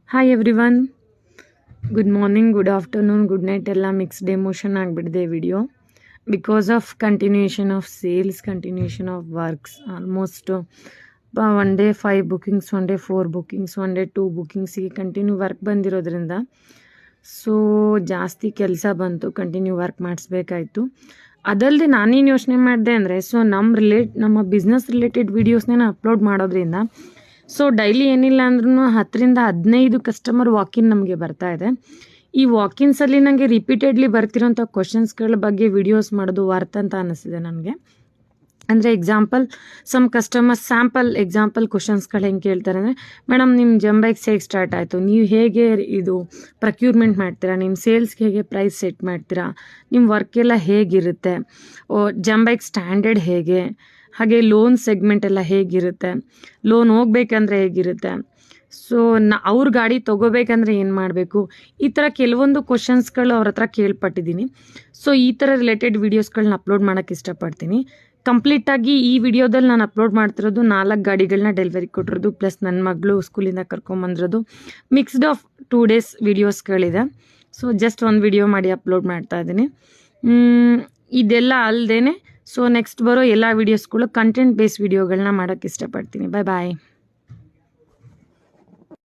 Hi everyone, good morning, good afternoon, good night ಎಲ್ಲ mixed emotion ಆಗಿಬಿಟ್ಟಿದೆ video because of continuation of sales, continuation of works. Almost one day 5 bookings, one day 4 bookings, one day 2 ಬುಕ್ಕಿಂಗ್ಸಿಗೆ continue work ಬಂದಿರೋದ್ರಿಂದ so ಜಾಸ್ತಿ ಕೆಲಸ ಬಂತು, continue work ಮಾಡಿಸ್ಬೇಕಾಯ್ತು. ಅದಲ್ಲದೆ ನಾನೇನು ಯೋಚನೆ ಮಾಡಿದೆ ಅಂದರೆ, ಸೊ ನಮ್ಮ ಬಿಸ್ನೆಸ್ ರಿಲೇಟೆಡ್ ವೀಡಿಯೋಸ್ನ ಅಪ್ಲೋಡ್ ಮಾಡೋದ್ರಿಂದ ಸೊ ಡೈಲಿ ಏನಿಲ್ಲ ಅಂದ್ರೂ 10ರಿಂದ 15 ಕಸ್ಟಮರ್ ವಾಕಿನ್ ನಮಗೆ ಬರ್ತಾ ಇದೆ. ಈ ವಾಕಿನ್ಸಲ್ಲಿ ನನಗೆ ರಿಪೀಟೆಡ್ಲಿ ಬರ್ತಿರೋಂಥ ಕ್ವಶನ್ಸ್ಗಳ ಬಗ್ಗೆ ವಿಡಿಯೋಸ್ ಮಾಡೋದು ವರ್ತ್ ಅಂತ ಅನ್ನಿಸಿದೆ ನನಗೆ. ಅಂದರೆ example, some customers sample example ಕ್ವಶನ್ಸ್ಗಳು ಹೆಂಗೆ ಕೇಳ್ತಾರೆ ಅಂದರೆ, ಮೇಡಮ್ ನಿಮ್ಮ ಜಂಬೈಕ್ಸ್ ಹೇಗೆ ಸ್ಟಾರ್ಟ್ ಆಯಿತು, ನೀವು ಹೇಗೆ ಇದು ಪ್ರಕ್ಯೂರ್ಮೆಂಟ್ ಮಾಡ್ತೀರಾ, ನಿಮ್ಮ ಸೇಲ್ಸ್ಗೆ ಹೇಗೆ ಪ್ರೈಸ್ ಸೆಟ್ ಮಾಡ್ತೀರಾ, ನಿಮ್ಮ ವರ್ಕ್ ಎಲ್ಲ ಹೇಗಿರುತ್ತೆ, ಜಂಬೈಕ್ ಸ್ಟ್ಯಾಂಡರ್ಡ್ ಹೇಗೆ, ಹಾಗೆ ಲೋನ್ ಸೆಗ್ಮೆಂಟ್ ಎಲ್ಲ ಹೇಗಿರುತ್ತೆ, ಲೋನ್ ಹೋಗ್ಬೇಕಂದ್ರೆ ಹೇಗಿರುತ್ತೆ, ಸೊ ಅವ್ರ ಗಾಡಿ ತೊಗೋಬೇಕಂದ್ರೆ ಏನು ಮಾಡಬೇಕು, ಈ ಥರ ಕೆಲವೊಂದು ಕ್ವಶನ್ಸ್ಗಳು ಅವ್ರ ಹತ್ರ ಕೇಳ್ಪಟ್ಟಿದ್ದೀನಿ. ಸೊ ಈ ಥರ ರಿಲೇಟೆಡ್ ವೀಡಿಯೋಸ್ಗಳನ್ನ ಅಪ್ಲೋಡ್ ಮಾಡೋಕ್ಕೆ ಇಷ್ಟಪಡ್ತೀನಿ. ಕಂಪ್ಲೀಟಾಗಿ ಈ ವಿಡಿಯೋದಲ್ಲಿ ನಾನು ಅಪ್ಲೋಡ್ ಮಾಡ್ತಿರೋದು 4 ಗಾಡಿಗಳನ್ನ ಡೆಲಿವರಿ ಕೊಟ್ಟಿರೋದು, ಪ್ಲಸ್ ನನ್ನ ಮಗಳು ಸ್ಕೂಲಿಂದ ಕರ್ಕೊಂಬಂದಿರೋದು, ಮಿಕ್ಸ್ಡ್ ಆಫ್ 2 ಡೇಸ್ ವೀಡಿಯೋಸ್ಗಳಿದೆ. ಸೊ ಜಸ್ಟ್ ಒಂದು ವಿಡಿಯೋ ಮಾಡಿ ಅಪ್ಲೋಡ್ ಮಾಡ್ತಾ ಇದ್ದೀನಿ. ಇದೆಲ್ಲ ಅಲ್ಲದೇ ಸೊ ನೆಕ್ಸ್ಟ್ ಬರೋ ಎಲ್ಲ ವೀಡಿಯೋಸ್ಗಳು ಕಂಟೆಂಟ್ ಬೇಸ್ ವೀಡಿಯೋಗಳನ್ನ ಮಾಡೋಕ್ಕೆ ಇಷ್ಟಪಡ್ತೀನಿ. ಬಾಯ್ ಬಾಯ್.